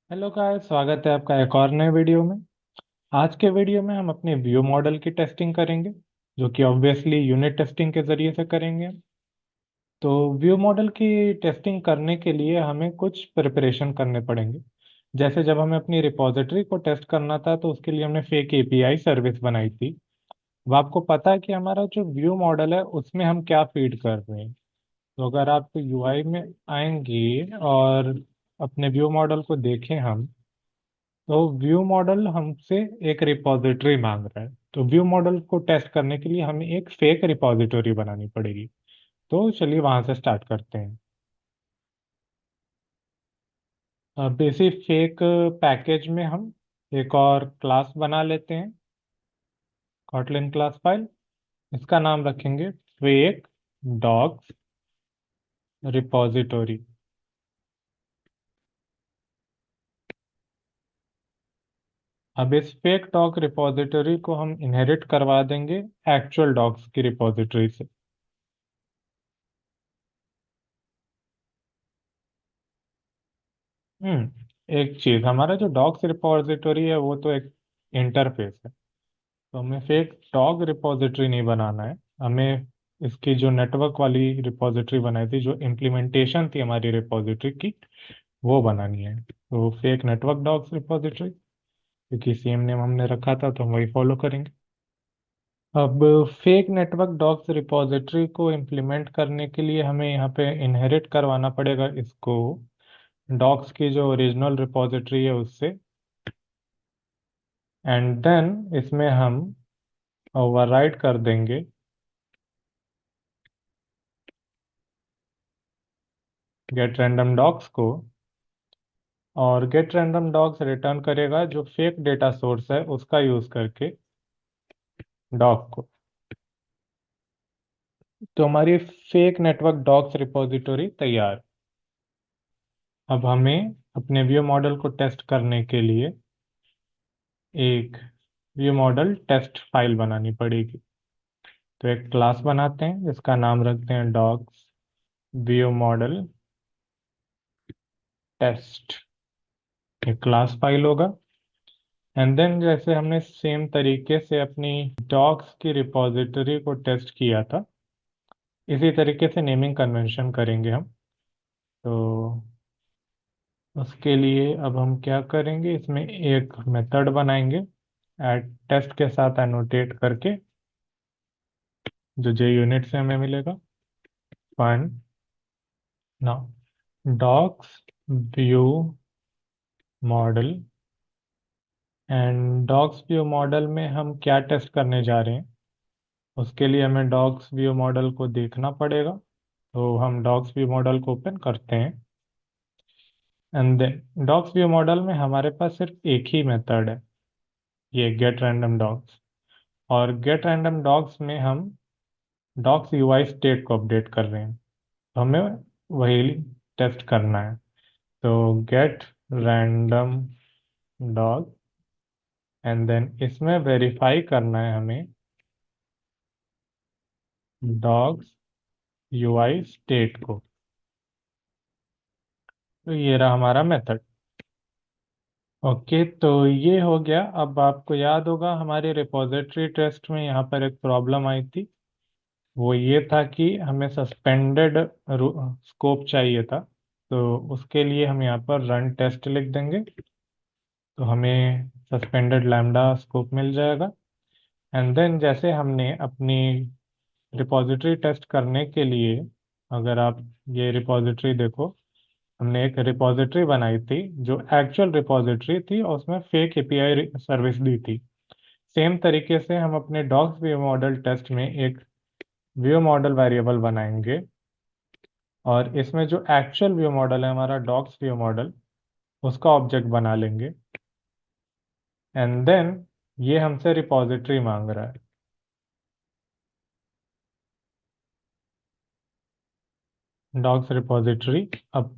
Hello guys, स्वागत है आपका एक और नए वीडियो में। आज के वीडियो में हम अपने व्यू मॉडल की टेस्टिंग करेंगे, जो कि ऑब्वियसली यूनिट टेस्टिंग के ज़रिए से करेंगे। तो व्यू मॉडल की टेस्टिंग करने के लिए हमें कुछ प्रिपरेशन करने पड़ेंगे। जैसे जब हमें अपनी रिपॉजिटरी को टेस्ट करना था तो उसके लिए हमने फेक एपीआई सर्विस बनाई थी। अब आपको पता है कि हमारा जो व्यू मॉडल है उसमें हम क्या फीड कर रहे हैं। तो अगर आप यूआई में आएंगे और अपने व्यू मॉडल को देखें हम, तो व्यू मॉडल हमसे एक रिपॉजिटरी मांग रहा है। तो व्यू मॉडल को टेस्ट करने के लिए हमें एक फेक रिपॉजिटरी बनानी पड़ेगी। तो चलिए वहां से स्टार्ट करते हैं। बेसिक फेक पैकेज में हम एक और क्लास बना लेते हैं, कॉटलिन क्लास फाइल। इसका नाम रखेंगे फेक डॉग्स रिपॉजिटरी। अब इस फेक डॉग रिपॉजिटरी को हम इनहेरिट करवा देंगे एक्चुअल डॉग्स की रिपॉजिटरी से। एक चीज, हमारा जो डॉग्स रिपॉजिटरी है वो तो एक इंटरफेस है। तो हमें फेक डॉग रिपॉजिटरी नहीं बनाना है। हमें इसकी जो नेटवर्क वाली रिपॉजिटरी बनाई थी, जो इम्प्लीमेंटेशन थी हमारी रिपॉजिटरी की, वो बनानी है। तो फेक नेटवर्क डॉग्स रिपॉजिटरी, क्योंकि सेम नेम हमने रखा था तो हम वही फॉलो करेंगे। अब फेक नेटवर्क डॉग्स रिपॉजिटरी को इम्प्लीमेंट करने के लिए हमें यहाँ पे इनहेरिट करवाना पड़ेगा इसको डॉग्स की जो ओरिजिनल रिपॉजिटरी है उससे। एंड देन इसमें हम ओवरराइड कर देंगे गेट रैंडम डॉग्स को। और गेट रैंडम डॉग्स रिटर्न करेगा जो फेक डेटा सोर्स है उसका यूज करके डॉग को। तो हमारी फेक नेटवर्क डॉग्स रिपॉजिटरी तैयार। अब हमें अपने व्यू मॉडल को टेस्ट करने के लिए एक व्यू मॉडल टेस्ट फाइल बनानी पड़ेगी। तो एक क्लास बनाते हैं जिसका नाम रखते हैं डॉग्स व्यू मॉडल टेस्ट। एक क्लास फाइल होगा। एंड देन जैसे हमने सेम तरीके से अपनी डॉग्स की रिपॉजिटरी को टेस्ट किया था, इसी तरीके से नेमिंग कन्वेंशन करेंगे हम। तो उसके लिए अब हम क्या करेंगे, इसमें एक मेथड बनाएंगे एट टेस्ट के साथ एनोटेट करके, जो जे यूनिट से हमें मिलेगा। Fun now dogs view model. And dogs view model में हम क्या टेस्ट करने जा रहे हैं, उसके लिए हमें डॉग्स व्यू मॉडल को देखना पड़ेगा। तो हम डॉग्स व्यू मॉडल को ओपन करते हैं। And then dogs view model में हमारे पास सिर्फ एक ही मेथड है, ये गेट रैंडम डॉग्स। और गेट रैंडम डॉग्स में हम डॉग्स यूआई स्टेट को अपडेट कर रहे हैं। तो हमें वही टेस्ट करना है। तो get random dog, and then इसमें वेरीफाई करना है हमें डॉग्स यूआई स्टेट को। तो ये रहा हमारा मेथड। ओके, तो ये हो गया। अब आपको याद होगा हमारे रिपॉजिटरी टेस्ट में यहाँ पर एक प्रॉब्लम आई थी। वो ये था कि हमें सस्पेंडेड स्कोप चाहिए था। तो उसके लिए हम यहाँ पर रन टेस्ट लिख देंगे, तो हमें सस्पेंडेड लैम्डा स्कोप मिल जाएगा। एंड देन जैसे हमने अपनी रिपॉजिटरी टेस्ट करने के लिए, अगर आप ये रिपॉजिटरी देखो, हमने एक रिपॉजिटरी बनाई थी जो एक्चुअल रिपॉजिटरी थी और उसमें फेक एपीआई सर्विस दी थी। सेम तरीके से हम अपने डॉक्स व्यू मॉडल टेस्ट में एक व्यू मॉडल वेरिएबल बनाएंगे, और इसमें जो एक्चुअल व्यू मॉडल है हमारा डॉक्स व्यू मॉडल, उसका ऑब्जेक्ट बना लेंगे। एंड देन ये हमसे रिपॉजिटरी मांग रहा है, डॉग्स रिपॉजिटरी। अब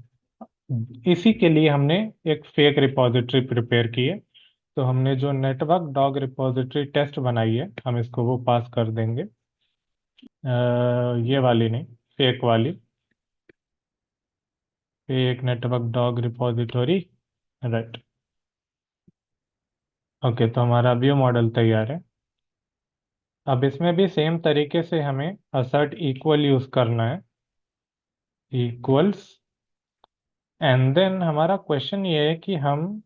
इसी के लिए हमने एक फेक रिपॉजिटरी प्रिपेयर की है। तो हमने जो नेटवर्क डॉग रिपॉजिटरी टेस्ट बनाई है हम इसको वो पास कर देंगे। ये वाली नहीं, फेक वाली, fake network dog repository. Right. Okay, तो हमारा व्यू मॉडल तैयार है। अब इसमें भी सेम तरीके से हमें असर्ट इक्वल यूज करना है, इक्वल्स। एंड देन हमारा क्वेश्चन ये है कि हम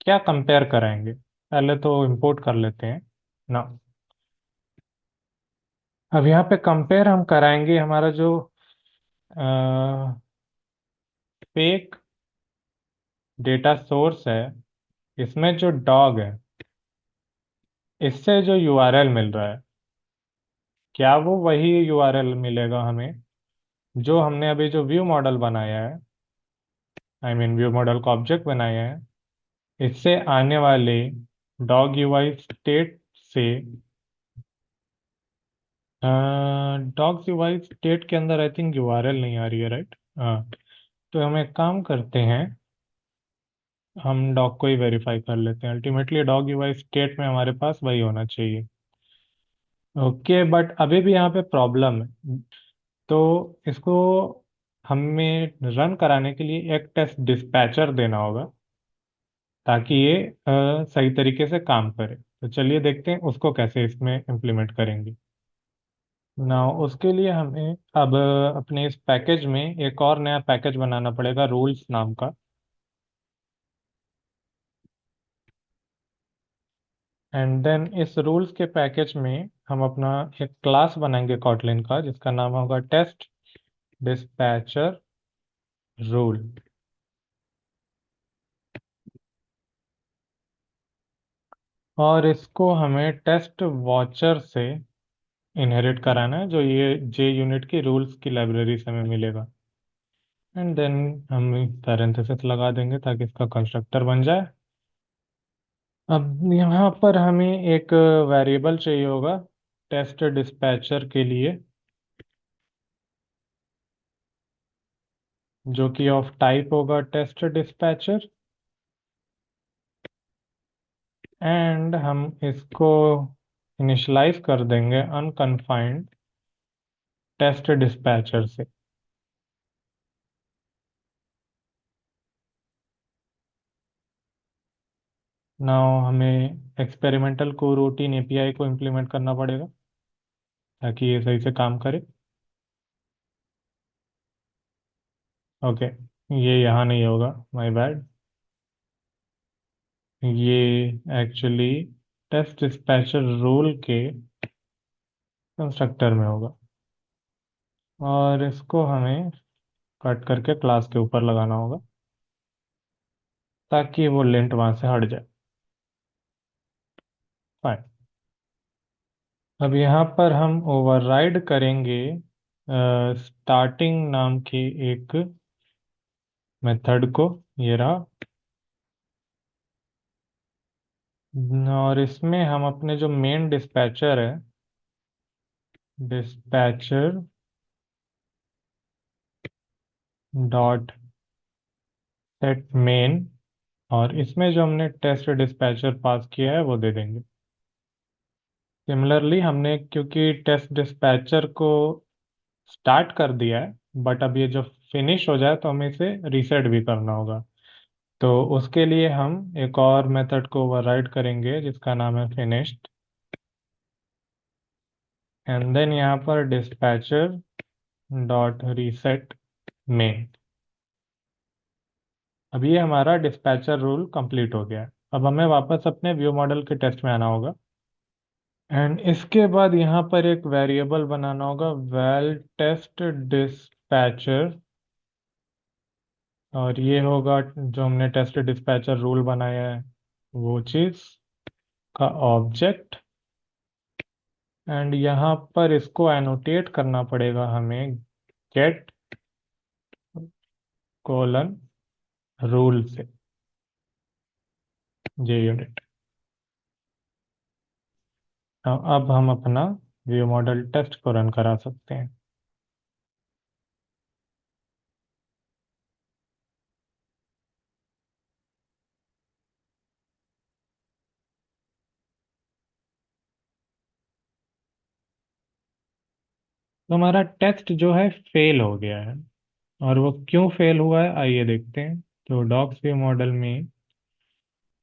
क्या कंपेयर कराएंगे। पहले तो इंपोर्ट कर लेते हैं ना। अब यहाँ पे कंपेयर हम कराएंगे हमारा जो फेक डेटा सोर्स है, इसमें जो डॉग है, इससे जो यूआरएल मिल रहा है, क्या वो वही यूआरएल मिलेगा हमें जो हमने अभी जो व्यू मॉडल बनाया है, आई मीन व्यू मॉडल का ऑब्जेक्ट बनाया है, इससे आने वाले डॉग यूआई स्टेट से। डॉग यूआई स्टेट के अंदर आई थिंक यूआरएल नहीं आ रही है, राइट? हाँ। तो हम एक काम करते हैं, हम डॉग को ही वेरीफाई कर लेते हैं। अल्टीमेटली डॉग यूआई स्टेट में हमारे पास वही होना चाहिए। ओके, बट अभी भी यहाँ पे प्रॉब्लम है। तो इसको हमें रन कराने के लिए एक टेस्ट डिस्पैचर देना होगा, ताकि ये सही तरीके से काम करे। तो चलिए देखते हैं उसको कैसे इसमें इम्प्लीमेंट करेंगे ना। उसके लिए हमें अब अपने इस पैकेज में एक और नया पैकेज बनाना पड़ेगा, रूल्स नाम का। एंड देन इस रूल्स के पैकेज में हम अपना एक क्लास बनाएंगे कॉटलिन का, जिसका नाम होगा टेस्ट डिस्पैचर रूल। और इसको हमें टेस्ट वॉचर से इनहेरिट कराना है, जो ये जे यूनिट की रूल्स की लाइब्रेरी से हमें मिलेगा। एंड देन हम पैरेंथेसिस लगा देंगे ताकि इसका कंस्ट्रक्टर बन जाए। अब यहाँ पर हमें एक वेरिएबल चाहिए होगा टेस्ट डिस्पैचर के लिए, जो कि ऑफ टाइप होगा टेस्ट डिस्पैचर। एंड हम इसको इनिशलाइज कर देंगे अनकन्फाइंड टेस्ट डिस्पैचर से। नाउ हमें एक्सपेरिमेंटल को रूटीन एपीआई को इम्प्लीमेंट करना पड़ेगा ताकि ये सही से काम करे। ओके, ये यहाँ नहीं होगा, माय बैड। ये एक्चुअली टेस्ट डिस्पैचर रूल के कंस्ट्रक्टर में होगा, और इसको हमें कट करके क्लास के ऊपर लगाना होगा ताकि वो लिंट वहां से हट जाए। फाइन। अब यहाँ पर हम ओवरराइड करेंगे स्टार्टिंग नाम की एक मेथड को, ये रहा। और इसमें हम अपने जो मेन डिस्पैचर है, डिस्पैचर डॉट सेट मेन, और इसमें जो हमने टेस्ट डिस्पैचर पास किया है वो दे देंगे। सिमिलरली हमने क्योंकि टेस्ट डिस्पैचर को स्टार्ट कर दिया है, बट अब ये जब फिनिश हो जाए तो हमें इसे रीसेट भी करना होगा। तो उसके लिए हम एक और मेथड को ओवरराइड करेंगे जिसका नाम है फिनिश्ड। एंड देन यहाँ पर डिस्पैचर डॉट रीसेट मेन। अब ये हमारा डिस्पैचर रूल कंप्लीट हो गया है। अब हमें वापस अपने व्यू मॉडल के टेस्ट में आना होगा। एंड इसके बाद यहाँ पर एक वेरिएबल बनाना होगा वेल टेस्ट डिस्पैचर, और ये होगा जो हमने टेस्ट डिस्पैचर रूल बनाया है वो चीज़ का ऑब्जेक्ट। एंड यहाँ पर इसको एनोटेट करना पड़ेगा हमें गेट कोलन रूल से, जे यूनिट। अब हम अपना व्यू मॉडल टेस्ट को रन करा सकते हैं। तो हमारा टेस्ट जो है फेल हो गया है, और वो क्यों फेल हुआ है आइए देखते हैं। तो डॉग्स व्यू मॉडल में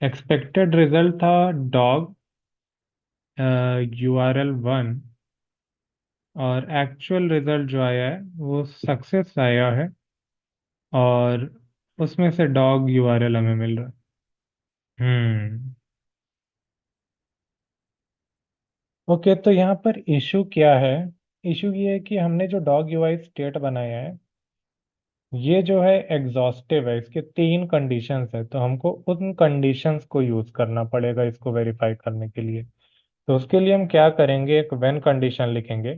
एक्सपेक्टेड रिजल्ट था डॉग URL 1, और एक्चुअल रिजल्ट जो आया है वो सक्सेस आया है, और उसमें से डॉग URL हमें मिल रहा है। हम्म। ओके, तो यहाँ पर इशू क्या है? इशू ये है कि हमने जो डॉग यूआई स्टेट बनाया है, ये जो है एग्जॉस्टिव है, इसके 3 कंडीशंस है, तो हमको उन कंडीशंस को यूज करना पड़ेगा इसको वेरीफाई करने के लिए। तो उसके लिए हम क्या करेंगे, एक व्हेन कंडीशन लिखेंगे,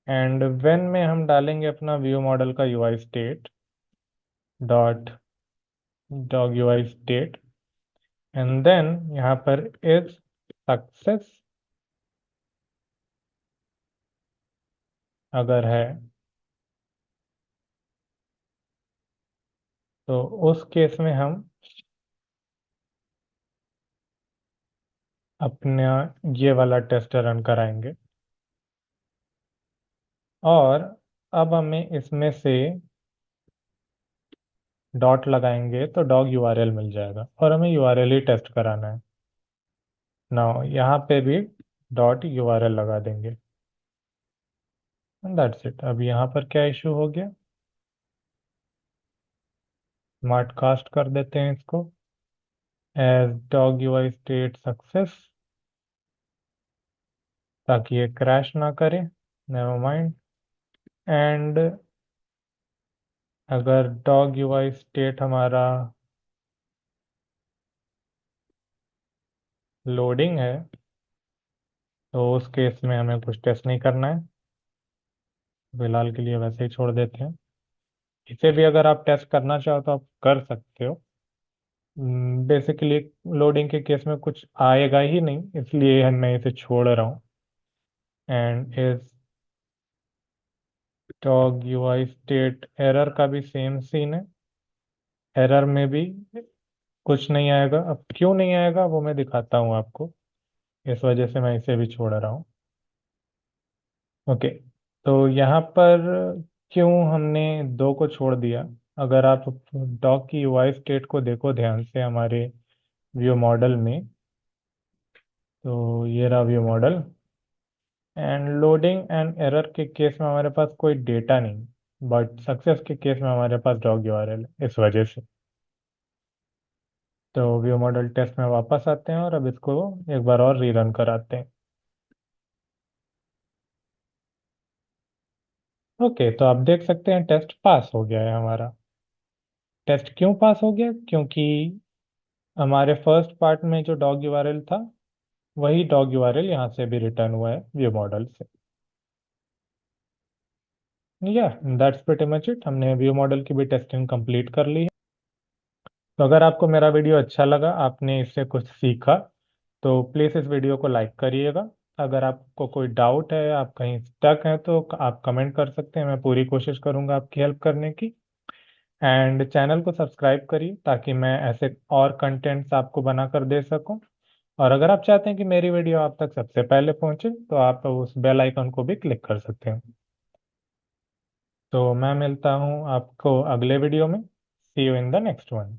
एंड व्हेन में हम डालेंगे अपना व्यू मॉडल का UI state dot dog UI state, and then यहाँ पर इज सक्सेस अगर है, तो उस केस में हम अपना ये वाला टेस्ट रन कराएंगे, और अब हमें इसमें से डॉट लगाएंगे तो डॉग यूआरएल मिल जाएगा, और हमें यूआरएल ही टेस्ट कराना है। नाउ यहाँ पे भी डॉट यूआरएल लगा देंगे, दैट्स इट। अब यहाँ पर क्या इशू हो गया, स्मार्ट कास्ट कर देते हैं इसको as dog UI state success, ताकि ये क्रैश ना करे। Never mind. एंड अगर डॉग यूआई स्टेट हमारा लोडिंग है, तो उस केस में हमें कुछ टेस्ट नहीं करना है, फिलहाल के लिए वैसे ही छोड़ देते हैं। इसे भी अगर आप टेस्ट करना चाहो तो आप कर सकते हो। बेसिकली लोडिंग के केस में कुछ आएगा ही नहीं, इसलिए मैं इसे छोड़ रहा हूँ। एंड इस डॉग यूआई स्टेट एरर का भी सेम सीन है, एरर में भी कुछ नहीं आएगा। अब क्यों नहीं आएगा वो मैं दिखाता हूँ आपको, इस वजह से मैं इसे भी छोड़ रहा हूँ। ओके, तो यहाँ पर क्यों हमने 2 को छोड़ दिया, अगर आप डॉग की यूआई स्टेट को देखो ध्यान से हमारे व्यू मॉडल में, तो ये रहा view model, and loading and error के केस में हमारे पास कोई डेटा नहीं, बट सक्सेस के केस में हमारे पास डॉग यूआरएल है, इस वजह से। तो व्यू मॉडल टेस्ट में वापस आते हैं और अब इसको एक बार और रीरन कराते हैं। ओके, तो आप देख सकते हैं टेस्ट पास हो गया है हमारा। टेस्ट क्यों पास हो गया, क्योंकि हमारे फर्स्ट पार्ट में जो डॉग यूआरएल था, वही डॉग यूआरएल यहाँ से भी रिटर्न हुआ है व्यू मॉडल से। या दैट्स प्रीटी मच इट, हमने व्यू मॉडल की भी टेस्टिंग कंप्लीट कर ली है। तो अगर आपको मेरा वीडियो अच्छा लगा, आपने इससे कुछ सीखा, तो प्लीज़ इस वीडियो को लाइक करिएगा। अगर आपको कोई डाउट है, आप कहीं स्टक हैं, तो आप कमेंट कर सकते हैं, मैं पूरी कोशिश करूंगा आपकी हेल्प करने की। एंड चैनल को सब्सक्राइब करिए ताकि मैं ऐसे और कंटेंट्स आपको बनाकर दे सकूं। और अगर आप चाहते हैं कि मेरी वीडियो आप तक सबसे पहले पहुंचे, तो आप उस बेल आइकन को भी क्लिक कर सकते हैं। तो मैं मिलता हूं आपको अगले वीडियो में। See you in the next one.